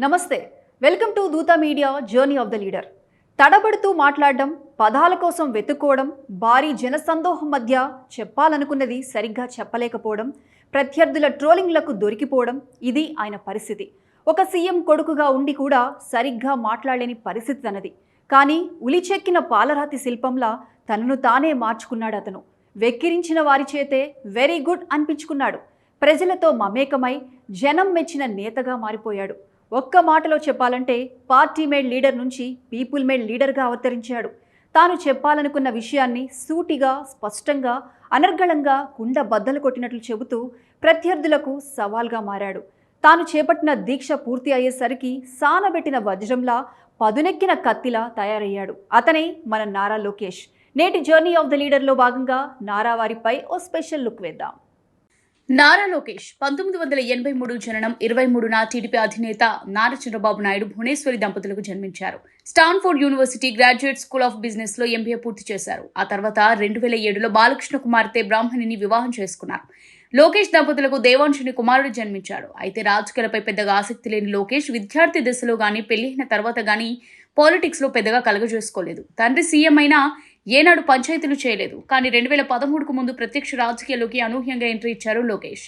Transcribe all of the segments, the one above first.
నమస్తే, welcome to దూత media journey of the leader. తడబడుతూ మాట్లాడడం, పదాల కోసం వెతుక్కోవడం, భారీ జనసందోహం మధ్య చెప్పాలనుకున్నది సరిగ్గా చెప్పలేకపోవడం, ప్రత్యర్థుల ట్రోలింగ్లకు దొరికిపోవడం, ఇది ఆయన పరిస్థితి. ఒక సీఎం కొడుకుగా ఉండి కూడా సరిగ్గా మాట్లాడలేని పరిస్థితి తనది. కానీ ఉలిచెక్కిన పాలరాతి శిల్పంలా తనను తానే మార్చుకున్నాడు అతను. వెక్కిరించిన వారి చేతే వెరీ గుడ్ అనిపించుకున్నాడు. ప్రజలతో మమేకమై జనం మెచ్చిన నేతగా మారిపోయాడు. ఒక్క మాటలో చెప్పాలంటే పార్టీ మేడ్ లీడర్ నుంచి పీపుల్ మేడ్ లీడర్గా అవతరించాడు. తాను చెప్పాలనుకున్న విషయాన్ని సూటిగా, స్పష్టంగా, అనర్గళంగా కుండ బద్దలు కొట్టినట్లు చెబుతూ ప్రత్యర్థులకు సవాల్గా మారాడు. తాను చేపట్టిన దీక్ష పూర్తి అయ్యేసరికి సానబెట్టిన వజ్రంలా, పదునెక్కిన కత్తిలా తయారయ్యాడు. అతనే మన నారా లోకేష్. నేటి జర్నీ ఆఫ్ ద లీడర్లో భాగంగా నారా వారిపై ఓ స్పెషల్ లుక్ వేద్దాం. నారా లోకేష్ 1983 జననం. 23న టీడీపీ అధినేత నారా చంద్రబాబు నాయుడు భువనేశ్వరి దంపతులకు జన్మించారు. Stanford university graduate school of business లో ఎంబీఏ పూర్తి చేశారు. ఆ తర్వాత 2007లో బాలకృష్ణ కుమార్తె బ్రాహ్మణిని వివాహం చేసుకున్నారు. లోకేష్ దంపతులకు దేవాంశుని కుమారుడు జన్మించాడు. అయితే రాజకీయాలపై పెద్దగా ఆసక్తి లేని లోకేష్ విద్యార్థి దశలో గానీ, పెళ్లిన తర్వాత గానీ పాలిటిక్స్ లో పెద్దగా కలగజేసుకోలేదు. తండ్రి సీఎం అయినా ఏనాడు పంచాయతీలు చేయలేదు. కానీ 2013కు ముందు ప్రత్యక్ష రాజకీయాల్లోకి అనూహ్యంగా ఎంట్రీ ఇచ్చారు లోకేష్.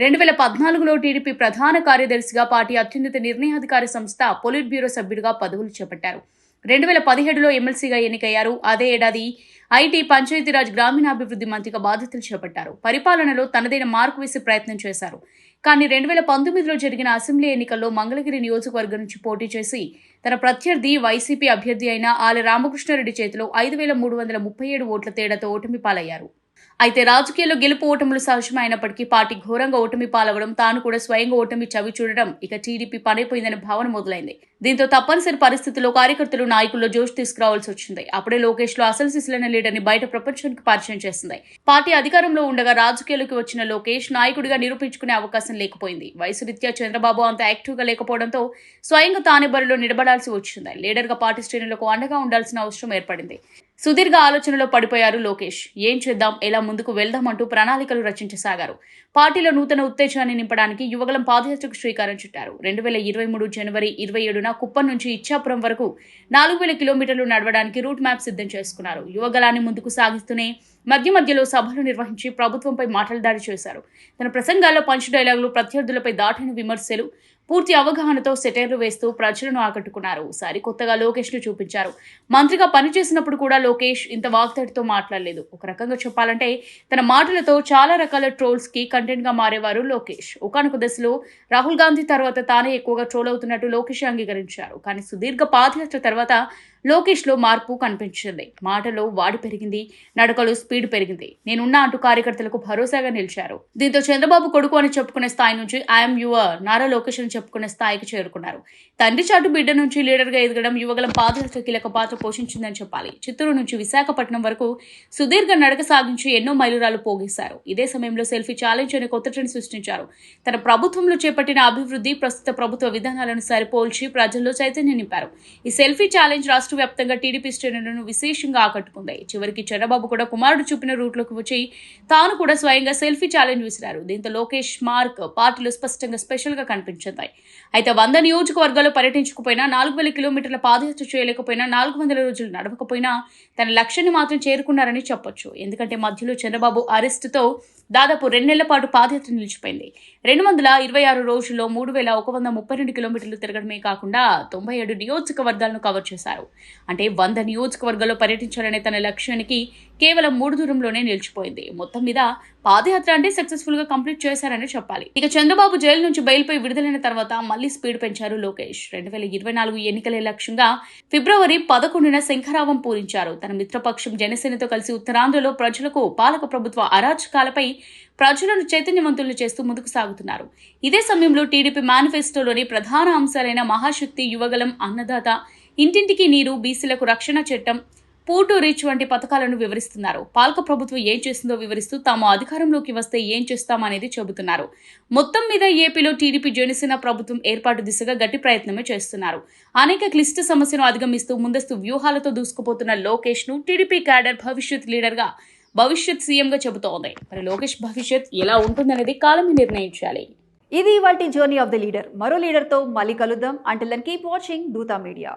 2014లో టీడీపీ ప్రధాన కార్యదర్శిగా, పార్టీ అత్యున్నత నిర్ణయాధికారి సంస్థ పొలిట్ బ్యూరో సభ్యుడిగా పదవులు చేపట్టారు. 2017లో ఎమ్మెల్సీగా ఎన్నికయ్యారు. అదే ఏడాది ఐటీ, పంచాయతీరాజ్, గ్రామీణాభివృద్ధి మంత్రిగా బాధ్యతలు చేపట్టారు. పరిపాలనలో తనదైన మార్కు వేసే ప్రయత్నం చేశారు. కానీ 2019లో జరిగిన అసెంబ్లీ ఎన్నికల్లో మంగళగిరి నియోజకవర్గం నుంచి పోటీ చేసి తన ప్రత్యర్థి వైసీపీ అభ్యర్థి అయిన ఆల రామకృష్ణారెడ్డి చేతిలో 5,337 ఓట్ల తేడాతో ఓటమి పాలయ్యారు. అయితే రాజకీయాల్లో గెలుపు ఓటములు సహజమే అయినప్పటికీ పార్టీ ఘోరంగా ఓటమి పాలవడం, తాను కూడా స్వయంగా ఓటమి చవి చూడడం ఇక టీడీపీ పనైపోయిందనే భావన మొదలైంది. దీంతో తప్పనిసరి పరిస్థితుల్లో కార్యకర్తలు, నాయకుల్లో జోష్ తీసుకురావాల్సి వచ్చింది. అప్పుడే లోకేష్ లో అసలు సిసలైన లీడర్ ని బయట ప్రపంచానికి పరిచయం చేసింది. పార్టీ అధికారంలో ఉండగా రాజకీయాల్లోకి వచ్చిన లోకేష్ నాయకుడిగా నిరూపించుకునే అవకాశం లేకపోయింది. వయసు రీత్యా చంద్రబాబు అంత యాక్టివ్ గా లేకపోవడంతో స్వయంగా తానే బరిలో నిలబడాల్సి వచ్చింది. లీడర్ గా పార్టీ శ్రేణులకు అండగా ఉండాల్సిన అవసరం ఏర్పడింది. సుదీర్ఘ ఆలోచనలో పడిపోయారు లోకేష్. ఏం చేద్దాం, ఎలా ముందుకు వెళ్దాం అంటూ ప్రణాళికలు రచించసాగారు. పార్టీలో నూతన ఉత్తేజాన్ని నింపడానికి యువగలం పాదయాత్రకు శ్రీకారం చుట్టారు. 2023 జనవరి 27న కుప్పం నుంచి ఇచ్చాపురం వరకు 4,000 కిలోమీటర్లు నడవడానికి రూట్ మ్యాప్ సిద్ధం చేసుకున్నారు. యువగలాన్ని ముందుకు సాగిస్తూనే మధ్య మధ్యలో సభలు నిర్వహించి ప్రభుత్వంపై మాటలు దాడి చేశారు. తన ప్రసంగాల్లో పంచ్ డైలాగులు, ప్రత్యర్థులపై దాటైన విమర్శలు, పూర్తి అవగాహనతో సెటైర్లు వేస్తూ ప్రజలను ఆకట్టుకున్నారు. సరికొత్తగా లోకేష్ ను చూపించారు. మంత్రిగా పనిచేసినప్పుడు కూడా లోకేష్ ఇంత వాగ్దాడితో మాట్లాడలేదు. ఒక రకంగా చెప్పాలంటే తన మాటలతో చాలా రకాల ట్రోల్స్ కి కంటెంట్ గా మారేవారు లోకేష్. ఒకానొక దశలో రాహుల్ గాంధీ తర్వాత తానే ఎక్కువగా ట్రోల్ అవుతున్నట్టు లోకేష్ అంగీకరించారు. కానీ సుదీర్ఘ పాదయాత్ర తర్వాత లోకేష్ లో మార్పు కనిపించింది. మాటలో వాడి పెరిగింది, నడకలో స్పీడ్ పెరిగింది. నేనున్నా అంటూ కార్యకర్తలకు భరోసాగా నిలిచారు. దీంతో చంద్రబాబు కొడుకు అని చెప్పుకునే స్థాయి నుంచి ఐఎమ్ యువర్ నారా లోకేష్ అని చెప్పుకునే స్థాయికి చేరుకున్నారు. తండ్రి చాటు బిడ్డ నుంచి లీడర్ గా ఎదగడం యువగలం పాదయాత్ర కీలక పాత్ర పోషించిందని చెప్పాలి. చిత్తూరు నుంచి విశాఖపట్నం వరకు సుదీర్ఘ నడక సాగించి ఎన్నో మైలురాలు పోగేశారు. ఇదే సమయంలో సెల్ఫీ ఛాలెంజ్ అనే కొత్త ట్రెండ్ సృష్టించారు. తన ప్రభుత్వంలో చేపట్టిన అభివృద్ధి, ప్రస్తుత ప్రభుత్వ విధానాలను సరిపోల్చి ప్రజల్లో చైతన్యం నింపారు. ఈ సెల్ఫీ ఛాలెంజ్ రాష్ట్ర వ్యాప్తంగా టీడీపీ శ్రేణులను విశేషంగా ఆకట్టుకుంది. చివరికి చంద్రబాబు కూడా కుమారుడు చూపిన రూట్లోకి వచ్చి తాను కూడా స్వయంగా సెల్ఫీ ఛాలెంజ్ విసిరారు. దీంతో లోకేష్ మార్క్ పార్టీలో స్పష్టంగా స్పెషల్ గా కనిపించింది. అయితే 100 నియోజకవర్గాల్లో పర్యటించకపోయినా, 4,000 కిలోమీటర్ల పాదయాత్ర చేయలేకపోయినా, 400 రోజులు నడవకపోయినా తన లక్ష్యాన్ని మాత్రం చేరుకున్నారని చెప్పొచ్చు. ఎందుకంటే మధ్యలో చంద్రబాబు అరెస్టుతో దాదాపు 2 నెలల పాటు పాదయాత్ర నిలిచిపోయింది. 226 రోజుల్లో 3,132 కిలోమీటర్లు తిరగడమే కాకుండా 97 నియోజకవర్గాలను కవర్ చేశారు. అంటే 100 నియోజకవర్గాల్లో పర్యటించాలనే తన లక్ష్యానికి కేవలం 3 దూరంలోనే నిలిచిపోయింది. మొత్తం మీద పాదయాత్ర అంటే సక్సెస్ఫుల్ గా కంప్లీట్ చేశారని చెప్పాలి. ఇక చంద్రబాబు జైలు నుంచి బెయిల్పై విడుదలైన తర్వాత మళ్లీ స్పీడ్ పెంచారు లోకేష్. 2024 ఎన్నికలే లక్ష్యంగా ఫిబ్రవరి 11న శంఖారావం పూరించారు. తన మిత్రపక్షం జనసేనతో కలిసి ఉత్తరాంధ్రలో ప్రజలకు పాలక ప్రభుత్వ అరాచకాలపై ప్రజలను చైతన్యవంతులను చేస్తూ ముందుకు సాగుతున్నారు. ఇదే సమయంలో టీడీపీ మేనిఫెస్టోలోని ప్రధాన అంశాలైన మహాశక్తి, యువగలం, అన్నదాత, ఇంటింటికి నీరు, బీసీలకు రక్షణ చట్టం, పూటు రీచ్ వంటి పథకాలను వివరిస్తున్నారు. పాలక ప్రభుత్వం ఏం చేస్తుందో వివరిస్తూ తాము అధికారంలోకి వస్తే ఏం చేస్తామనేది చెబుతున్నారు. మొత్తం మీద ఏపీలో టీడీపీ జనసేన ప్రభుత్వం ఏర్పాటు దిశగా గట్టి ప్రయత్నమే చేస్తున్నారు. అనేక క్లిష్ట సమస్యను అధిగమిస్తూ ముందస్తు వ్యూహాలతో దూసుకుపోతున్న లోకేష్ ను టీడీపీ క్యాడర్ భవిష్యత్ లీడర్ గా, భవిష్యత్ సీఎం గా చెబుతోంది. మరి లోకేష్ భవిష్యత్ ఎలా ఉంటుందనేది కాలమే నిర్ణయించాలి. ఇది ఇవాల్టి జర్నీ ఆఫ్ ద లీడర్. మరో లీడర్తో మళ్ళీ కలుద్దాం. Until then keep watching Dootha media.